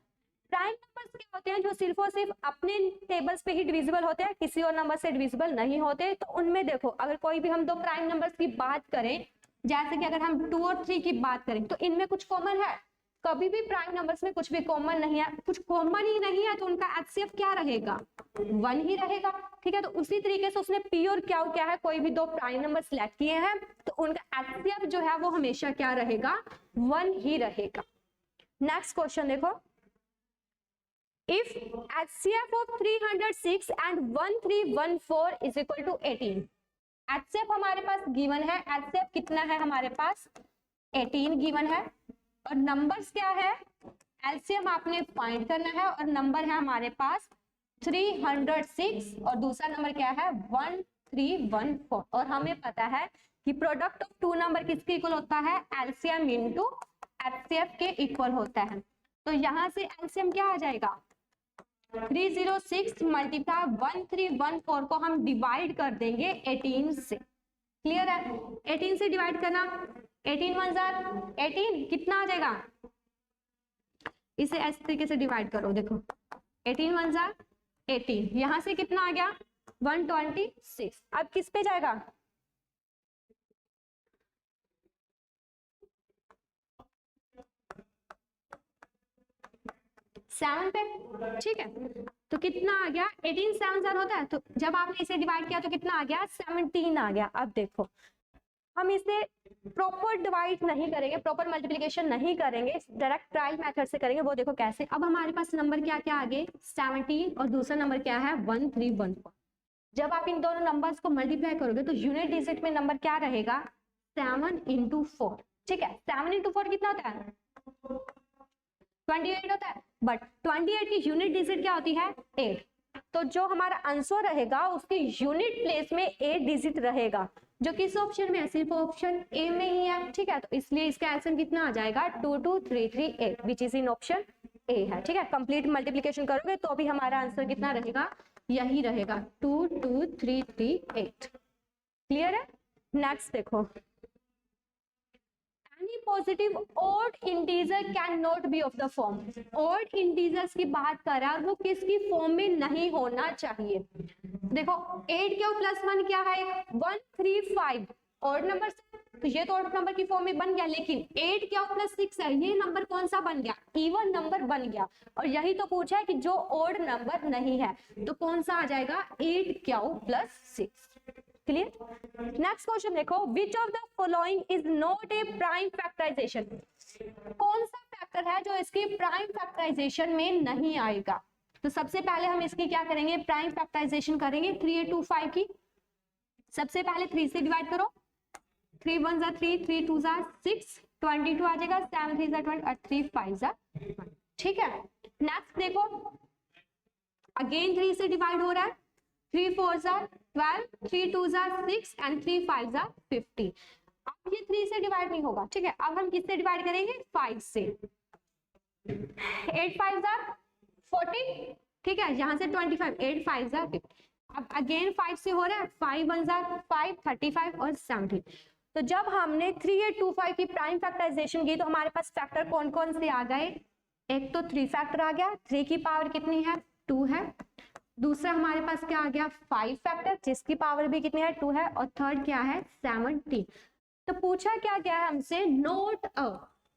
prime numbers क्या होते हैं जो सिर्फ और सिर्फ अपने टेबल्स पे ही डिविजिबल होते हैं, किसी और नंबर से डिविजिबल नहीं होते। तो उनमें देखो अगर कोई भी हम दो प्राइम नंबर्स की बात करें, जैसे कि अगर हम 2 और 3 की बात करें, तो इनमें कुछ कॉमन है, कभी भी प्राइम नंबर्स में कुछ भी कॉमन नहीं है, कुछ कॉमन ही नहीं है, तो उनका एचसीएफ क्या रहेगा 1 ही रहेगा। ठीक है, तो उसी तरीके से उसने पी और क्या क्या है कोई भी दो प्राइम नंबर सिलेक्ट किए हैं, तो उनका एचसीएफ जो है वो हमेशा क्या रहेगा 1 ही रहेगा। नेक्स्ट क्वेश्चन देखो, if HCF of 306 and 1314 is equal to 18, HCF हमारे पास गिवन है, HCF कितना है हमारे पास 18 गिवन है, और नंबर्स क्या है एलसीएम आपने फाइंड करना है, और नंबर है हमारे पास 306 और दूसरा नंबर क्या है 1314। और हमें पता है कि प्रोडक्ट ऑफ टू नंबर किसके इक्वल होता है एलसीएम इनटू एचसीएफ के इक्वल होता है। तो यहां से एलसीएम क्या आ जाएगा 306 मल्टीप्लाई 1314 को हम डिवाइड कर देंगे 18 से। क्लियर है, 18 से डिवाइड करना, 18 1 18 कितना आ जाएगा, इसे इस तरीके से डिवाइड करो, देखो 18 1 18, यहां से कितना आ गया 126। अब किस पे जाएगा 7 पे। ठीक है, तो कितना आ गया 18 7 होता है, तो जब आपने इसे डिवाइड किया तो कितना आ गया 17 आ गया। अब देखो हम इसे प्रॉपर डिवाइड नहीं करेंगे, प्रॉपर मल्टीप्लिकेशन नहीं करेंगे, डायरेक्ट ट्रायल मेथड से करेंगे। वो देखो कैसे, अब हमारे पास नंबर क्या क्या आगे 17 और दूसरा नंबर क्या है 1314। जब आप इन दोनों नंबर्स को मल्टीप्लाई करोगे तो यूनिट डिजिट में नंबर क्या रहेगा 7 into 4। ठीक है, 7 into 4 कितना होता है 28 होता है, बट 28 की यूनिट डिजिट क्या होती है 8। तो जो हमारा आंसर रहेगा उसकी यूनिट प्लेस में 8 डिजिट रहेगा, जो किस ऑप्शन में है, सिर्फ ऑप्शन ए में ही है। ठीक है, तो इसलिए इसका आंसर कितना आ जाएगा 22338 which is in option A है। ठीक है, कंप्लीट मल्टीप्लिकेशन करोगे तो भी हमारा आंसर कितना रहेगा, यही रहेगा 22338। क्लियर है। नेक्स्ट देखो, any positive odd integer cannot be of the form। odd integers की बात कर रहा है, वो किसकी फॉर्म में नहीं होना चाहिए। देखो 8 क्यों प्लस 1 क्या है 135 ऑड नंबर, तो ये तो ऑड नंबर की फॉर्म में बन गया, लेकिन 8 क्यों प्लस 6 है, ये नंबर कौन सा बन गया, इवन नंबर बन गया। और यही तो पूछा है कि जो ऑड नंबर नहीं है, तो कौन सा आ जाएगा 8 क्यों प्लस 6। क्लियर। नेक्स्ट क्वेश्चन देखो, which of the following is not a prime factorization. कौन सा फैक्टर है जो इसकी प्राइम फैक्टराइजेशन में नहीं आएगा। तो सबसे पहले हम इसकी क्या करेंगे, प्राइम फैक्टराइजेशन करेंगे 3825 की। सबसे पहले 3 से डिवाइड करो, 3 1 जा 3, 3 2 जा 6, 22 आ जाएगा, 7 3 जा 20 और 3 5 जा 1। ठीक है। नेक्स्ट देखो, अगेन 3 से डिवाइड हो रहा है, 3 4 जा 12, 3 2 जा 6 एंड 3 5 जा 50। अब ये 3 से डिवाइड नहीं होगा। ठीक है, अब हम किससे डिवाइड करेंगे 5 से, 8 5 जा 40। ठीक है, यहाँ से 25, 8 5 जा 50। अब अगेन 5 से हो रहा है, 5 1 जा 5, 35 और 17। तो जब हमने 3825 की प्राइम फैक्टराइजेशन की तो हमारे पास फैक्टर कौन कौन से आ गए, एक तो 3 फैक्टर आ गया, 3 की पावर कितनी है 2 है। दूसरा हमारे पास क्या आ गया 5 फैक्टर जिसकी पावर भी कितनी है 2 है, और थर्ड क्या है 17। तो पूछा क्या गया है हमसे, नोट अ,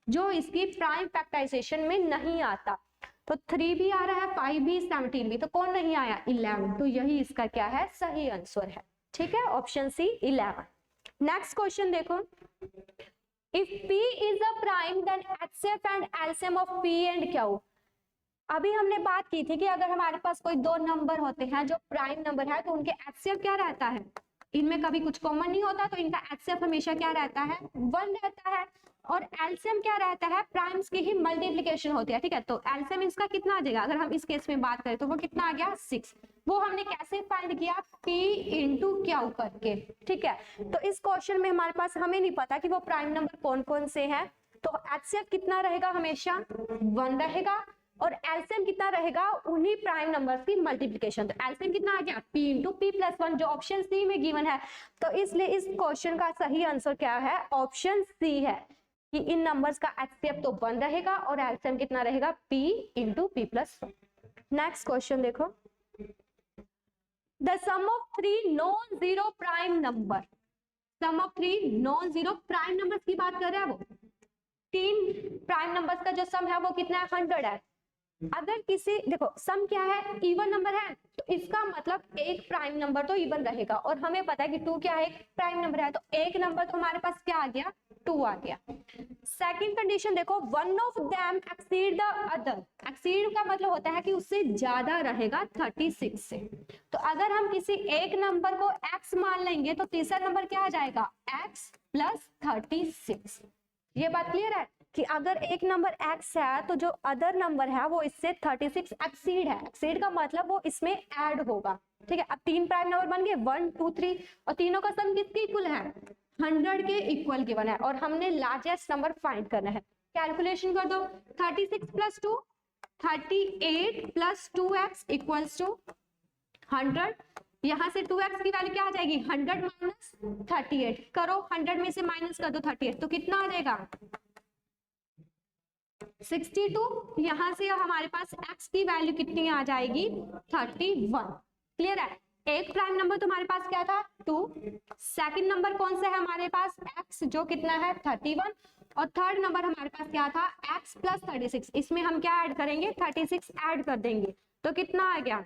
जो इसकी प्राइम फैक्टराइजेशन में नहीं आता। तो 3 भी आ रहा है, 5 भी, 17 भी, तो कौन नहीं आया 11। तो यही इसका क्या है सही आंसर है। ठीक है, ऑप्शन सी 11। नेक्स्ट क्वेश्चन देखो, if P is a prime then HCF and LCM of P and Q। अभी हमने बात की थी कि अगर हमारे पास कोई दो नंबर होते हैं जो प्राइम नंबर है तो उनके HCF क्या रहता है, इनमें कभी कुछ कॉमन नहीं होता, तो इनका HCF हमेशा क्या रहता है 1 रहता है। और LCM क्या रहता है, प्राइम्स की ही मल्टीप्लिकेशन होती है। ठीक है, तो LCM इसका कितना आ जाएगा, अगर हम इस केस में बात करें तो वो कितना आ गया 6। वो हमने कैसे फाइंड किया, P इंटू Q करके। ठीक है, तो इस क्वेश्चन में हमारे पास हमें नहीं पता कि वो प्राइम नंबर कौन कौन से हैं, तो HCF कितना रहेगा हमेशा 1 रहेगा, और एलसीएम कितना रहेगा उन्हीं प्राइम नंबर्स की मल्टीप्लिकेशन। तो एलसीएम कितना आ गया P इंटू P प्लस 1, जो ऑप्शन सी में गिवन है। तो इसलिए इस क्वेश्चन का सही आंसर क्या है, ऑप्शन सी है कि इन नंबर्स का एचसीएफ तो 1 रहेगा और एलसीएम कितना रहेगा P into P plus 1। Next question देखो, the sum of 3 non zero prime number, sum of 3 non zero prime numbers की बात कर रहे हैं, वो 3 प्राइम नंबर्स का जो सम है वो कितना है 100 है। अगर किसी, देखो सम क्या है इवन नंबर है, तो इसका मतलब एक प्राइम नंबर तो इवन रहेगा, और हमें पता है कि 2 क्या है एक प्राइम नंबर है, तो एक नंबर तो हमारे पास क्या आ गया 2 आ गया। सेकंड कंडीशन देखो, one of them exceed the other, exceed का मतलब होता है कि उससे ज्यादा रहेगा 36 से। तो अगर हम किसी एक नंबर को x मान लेंगे तो तीसरा नंबर क्या आ जाएगा x प्लस 36। ये बात क्लियर है कि अगर एक नंबर x है तो जो अदर नंबर है वो इससे 36 एक्सीड है। एक्सीड का मतलब वो इसमें ऐड होगा। ठीक है, अब 3 प्राइम नंबर बन गए 1 2 3, और तीनों का सम किसके इक्वल है 100 के इक्वल गिवन है, और हमने लार्जेस्ट नंबर फाइंड करना है। कैलकुलेशन कर दो, 36 plus 2 38 plus 2x equals to 100। यहाँ से 2x की वैल्यू क्या आ जाएगी 100 माइनस 38 करो, 100 में से माइनस कर दो 38, तो कितना आ जाएगा 62। यहाँ से हमारे पास x की वैल्यू कितनी आ जाएगी 31। क्लियर है, एक प्राइम नंबर तो हमारे पास क्या था 2, सेकंड नंबर कौन सा है हमारे पास x जो कितना है 31, और थर्ड नंबर हमारे पास क्या था x प्लस 36। इसमें हम क्या ऐड करेंगे 36 ऐड कर देंगे, तो कितना आ गया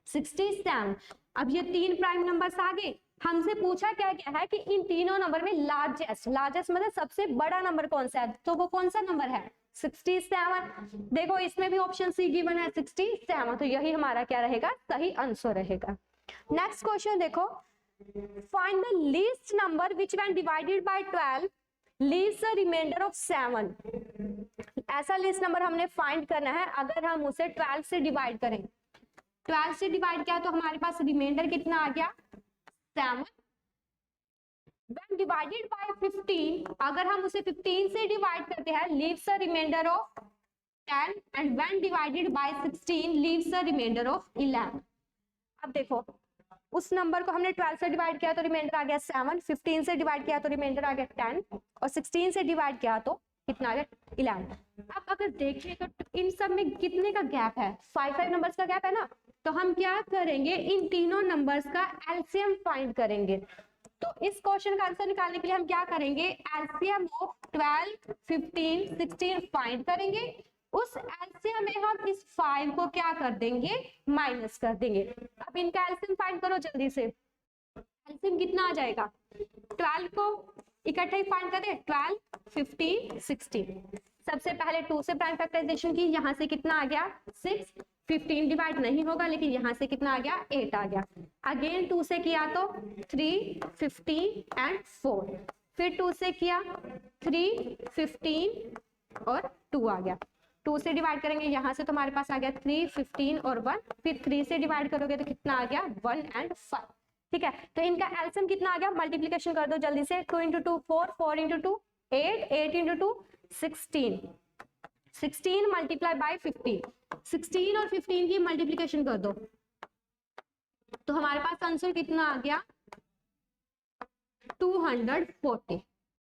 67। अब ये 3 प्राइम नंबर्स आ गए। हमसे पूछा क्या गया है कि इन तीनों नंबर में लार्जेस्ट, लार्जेस्ट मतलब सबसे बड़ा नंबर कौन सा है, तो वो कौन सा नंबर है 67। देखो इसमें भी ऑप्शन सी गिवन है 67, तो यही हमारा क्या रहेगा सही आंसर रहेगा। नेक्स्ट क्वेश्चन देखो, find the least number which when divided by 12 leaves a remainder of 7। ऐसा लिस्ट नंबर हमने फाइंड करना है। अगर हम उसे 12 से डिवाइड करें, 12 से डिवाइड किया तो हमारे पास रिमाइंडर कितना आ गया 7। When divided by 15, अगर हम उसे 15 से डिवाइड करते हैं leaves a remainder of 10 and when divided by 16 leaves a remainder of 11। अब देखो उस नंबर को हमने 12 से डिवाइड किया तो रिमाइंडर आ गया 7, 15 से डिवाइड किया तो रिमाइंडर आ गया 10 और 16 से डिवाइड किया तो कितना आ गया 11। अब अगर देखिए तो इन सब में कितने का गैप है, 5 नंबर्स का गैप है ना, तो हम क्या करेंगे इन तीनों नंबर्स का एलसीएम फाइंड करेंगे। तो इस क्वेश्चन का आंसर निकालने के लिए हम क्या करेंगे, एलसीएम ऑफ 12, 15, 16 फाइंड करेंगे। उस एलसीएम में हम इस 5 को क्या कर देंगे, माइनस कर देंगे। अब इनका एलसीएम फाइंड करो जल्दी से। एलसीएम कितना आ जाएगा, 12 को इकट्ठे ही फाइंड करें, 12, 15, 16। सबसे पहले 2 से प्राइम फैक्टराइजेशन की, यहाँ से कितना आ गया 6, 15 डिवाइड नहीं होगा लेकिन यहाँ से कितना आ गया 8 आ गया। अगेन 2 से किया तो 3, 15 एंड 4, फिर 2 से किया 3, 15 और 2 आ गया। 2 से डिवाइड करेंगे यहाँ से तो हमारे पास आ गया 3, 15 और 1, फिर 3 से डिवाइड करोगे तो कितना आ गया 1 एंड 5। ठीक है, तो इनका एलसीएम कितना आ गया, मल्टीप्लीकेशन कर दो जल्दी से। 2 × 2 4, 4 × 2 8, 8 × 2 16, 16 मल्टीप्लाई बाय 50, 16 और 15 की मल्टीप्लीकेशन कर दो तो हमारे पास आंसर कितना आ गया 240।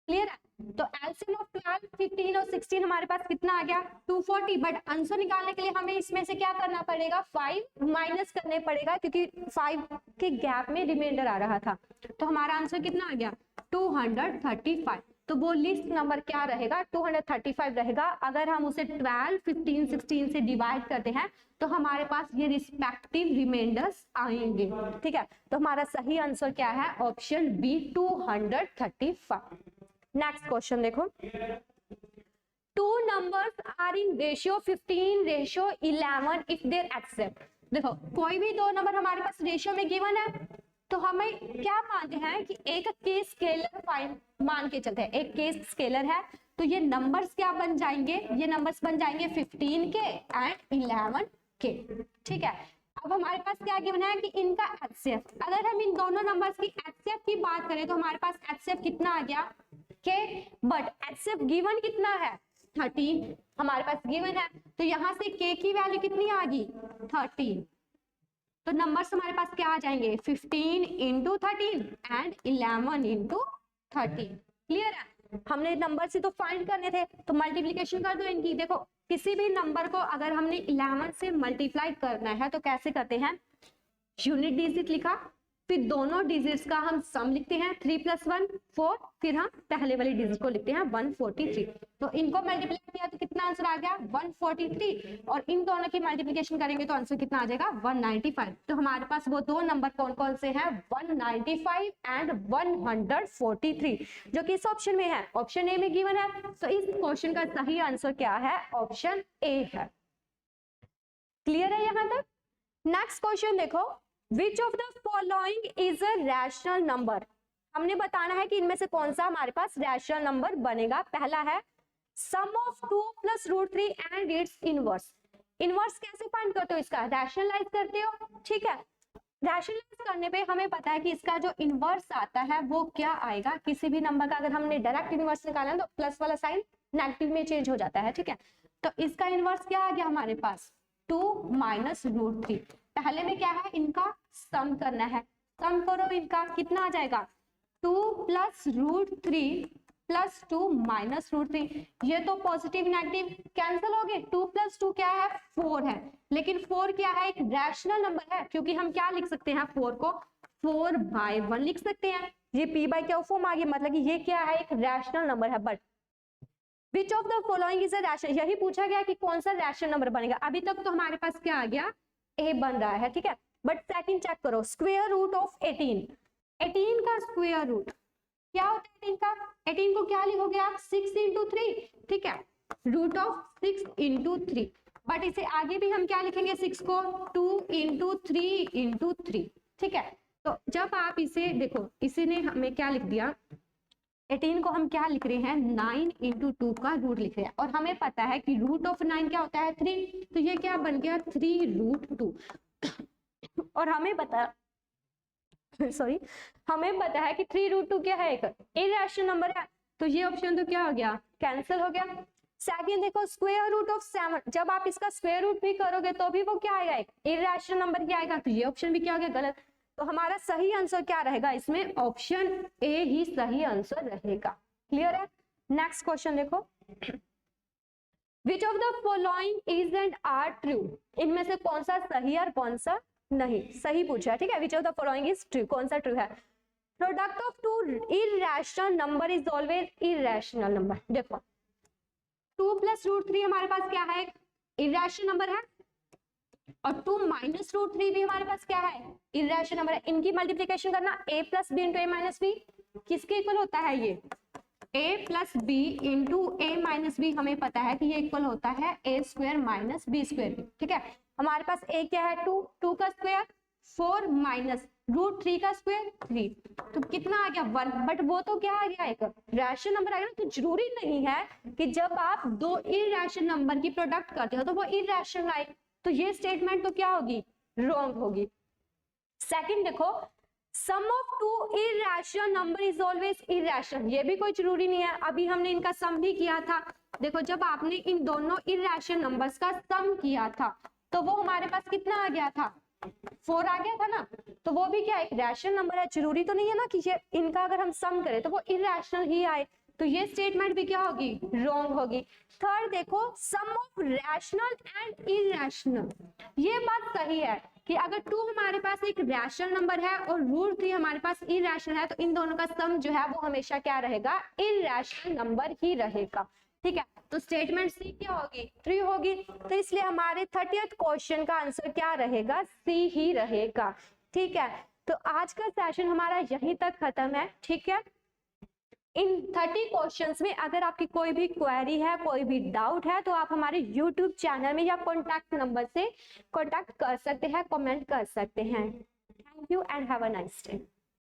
क्लियर है, तो एलसीएम ऑफ 12, 15 और 16 हमारे पास कितना आ गया 240। बट आंसर निकालने के लिए हमें इसमें से क्या करना पड़ेगा, 5 माइनस करने पड़ेगा क्योंकि 5 के गैप में रिमाइंडर आ रहा था। तो हमारा आंसर कितना आ गया 235। तो वो लिस्ट नंबर क्या रहेगा 235 रहेगा। अगर हम उसे 12, 15, 16 से डिवाइड करते हैं तो हमारे पास ये रिस्पेक्टिव रिमाइंडर्स आएंगे। ठीक है, तो हमारा सही आंसर क्या है, ऑप्शन बी 235। नेक्स्ट क्वेश्चन देखो, 2 numbers are in ratio 15:11 if they accept। देखो कोई भी 2 नंबर हमारे पास रेशियो में गिवन है तो हमें क्या मानते हैं कि एक केस स्केलर फाइन मान के चलते हैं, एक केस स्केलर है तो ये नंबर्स क्या बन जाएंगे, ये नंबर्स बन जाएंगे 15 के एंड 11 के। ठीक है, अब हमारे पास क्या गिवन है कि इनका एचसीएफ, अगर हम इन दोनों नंबर्स की एचसीएफ की बात करें तो हमारे पास एचसीएफ कितना आ गया के, बट एचसीएफ गिवन कितना है 13 हमारे पास गिवन है, तो यहाँ से के की वैल्यू कितनी आ गई 13। तो नंबर्स हमारे पास क्या आ जाएंगे 15 × 13 एंड 11 × 13। क्लियर है, हमने नंबर से तो फाइंड करने थे तो मल्टीप्लीकेशन कर दो इनकी। देखो किसी भी नंबर को अगर हमने 11 से मल्टीप्लाई करना है तो कैसे करते हैं, यूनिट डिजिट लिखा, फिर दोनों डिजिट्स का हम सम लिखते हैं 3 + 1 4, फिर हम पहले वाली डिजिट को लिखते हैं 143। तो इनको मल्टीप्लाई किया तो कितना आंसर आ गया 143 और इन दोनों की मल्टीप्लिकेशन करेंगे तो आंसर कितना आ जाएगा 195। तो हमारे पास वो 2 नंबर कौन कौन से हैं 195 एंड 143 जो कि इस ऑप्शन में है, ऑप्शन ए में गिवन है। तो इस क्वेश्चन का सही आंसर क्या है, ऑप्शन ए है। क्लियर है यहाँ तक। नेक्स्ट क्वेश्चन देखो, Which of the following is a rational number। हमने बताना है कि इनमें से कौन सा हमारे पास रैशनल नंबर बनेगा। पहला है sum of 2 + √3 and its inverse. Inverse कैसे फाइंड करते हो, इसका रैशनलाइज करते हो। ठीक है, रैशनलाइज करने पे हमें पता है कि इसका जो इनवर्स आता है वो क्या आएगा। किसी भी नंबर का अगर हमने डायरेक्ट इनवर्स निकाला है तो प्लस वाला साइन नेगेटिव में चेंज हो जाता है। ठीक है, तो इसका इनवर्स क्या आ गया हमारे पास 2 - √3। पहले में क्या है, इनका सम करना है, सम करो इनका कितना आ जाएगा 2 + √3 + 2 - √3। ये तो पॉजिटिव नेगेटिव कैंसिल हो गए, 2 + 2 क्या है 4 है, लेकिन 4 क्या है एक रैशनल नंबर है क्योंकि हम क्या लिख सकते हैं 4 को 4/1 लिख सकते हैं। ये p/q फॉर्म आ गया, मतलब कि ये क्या है एक रैशनल नंबर है। But which of the following is a rational, यही पूछा गया कि कौन सा रैशनल नंबर बनेगा। अभी तक तो हमारे पास क्या आ गया ए बन रहा है। ठीक है, बट सेकंड चेक करो, स्क्वायर रूट ऑफ 18 का स्क्वायर रूट क्या होता है 18 का, 18 को क्या लिखोगे आप 6 × 3। ठीक है, रूट ऑफ 6 × 3, बट इसे आगे भी हम क्या लिखेंगे 6 को 2 × 3 × 3। ठीक है, तो जब आप इसे देखो, इसी ने हमें क्या लिख दिया 18 को हम क्या लिख रहे हैं, 9 इंटू 2 का रूट लिख रहे हैं, और हमें पता है कि रूट ऑफ 9 क्या होता है, 3, तो ये क्या बन गया 3 रूट 2। और हमें पता सॉरी हमें पता है कि 3 रूट 2 क्या है, एक इरेशनल नंबर है, तो ये ऑप्शन तो क्या हो गया, कैंसिल हो गया। सेकंड देखो, स्क्वायर रूट ऑफ 7, जब आप इसका स्क्वायर रूट भी करोगे तो भी वो क्या आएगा, एक इरेशनल नंबर ही आएगा, तो ये ऑप्शन भी क्या हो गया, गलत। तो हमारा सही आंसर क्या रहेगा इसमें, ऑप्शन ए ही सही आंसर रहेगा। क्लियर है। नेक्स्ट क्वेश्चन देखो, which of the following is and are true, इनमें से कौन सा सही और कौन सा नहीं, सही पूछा है, ठीक है। Which of the following is true, कौन सा ट्रू है। Product of two irrational number is always irrational number. देखो 2 प्लस रूट 3 हमारे पास क्या है, इरेशनल नंबर है, और 2 माइनस रूट 3 भी हमारे पास क्या है, इरेशनल नंबर है। इनकी मल्टीप्लिकेशन करना a plus b into a minus b, किसके इक्वल होता है, ये a plus b into a minus b, हमें पता है कि ये इक्वल होता है a square minus b square, ठीक है। हमारे पास a क्या है 2, 2 का स्क्वायर 4 माइनस रूट 3 का स्क्वायर 3, तो कितना आ गया 1, बट वो तो क्या आ गया, एक रैशनल नंबर आ गया। तो जरूरी नहीं है कि जब आप दो इरेशनल नंबर की प्रोडक्ट करते हो तो वो इरेशनल आए, तो ये स्टेटमेंट तो क्या होगी, रॉन्ग होगी। सेकंड देखो, sum of two irrational number is always irrational, ये भी कोई जरूरी नहीं है, अभी हमने इनका सम भी किया था। देखो जब आपने इन दोनों इरेशनल नंबर्स का सम किया था तो वो हमारे पास कितना आ गया था, 4 आ गया था ना, तो वो भी क्या एक रैशनल नंबर है। जरूरी तो नहीं है ना कि ये इनका अगर हम सम करें तो वो इरेशनल ही आए, तो ये स्टेटमेंट भी क्या होगी, रॉन्ग होगी। थर्ड देखो, sum of rational and irrational, ये बात सही है कि अगर 2 हमारे पास एक रैशनल नंबर है और रूट 3 हमारे पास इरेशनल है, तो इन दोनों का सम जो है वो हमेशा क्या रहेगा, इरेशनल नंबर ही रहेगा, ठीक है। तो स्टेटमेंट सी क्या होगी, 3 होगी, तो इसलिए हमारे 30th क्वेश्चन का आंसर क्या रहेगा, सी ही रहेगा, ठीक है। तो आज का सेशन हमारा यहीं तक खत्म है, ठीक है। इन 30 क्वेश्चंस में अगर आपकी कोई भी क्वेरी है, कोई भी डाउट है, तो आप हमारे YouTube चैनल में या कॉन्टैक्ट नंबर से कॉन्टैक्ट कर सकते हैं, कमेंट कर सकते हैं। Thank you and have a nice day.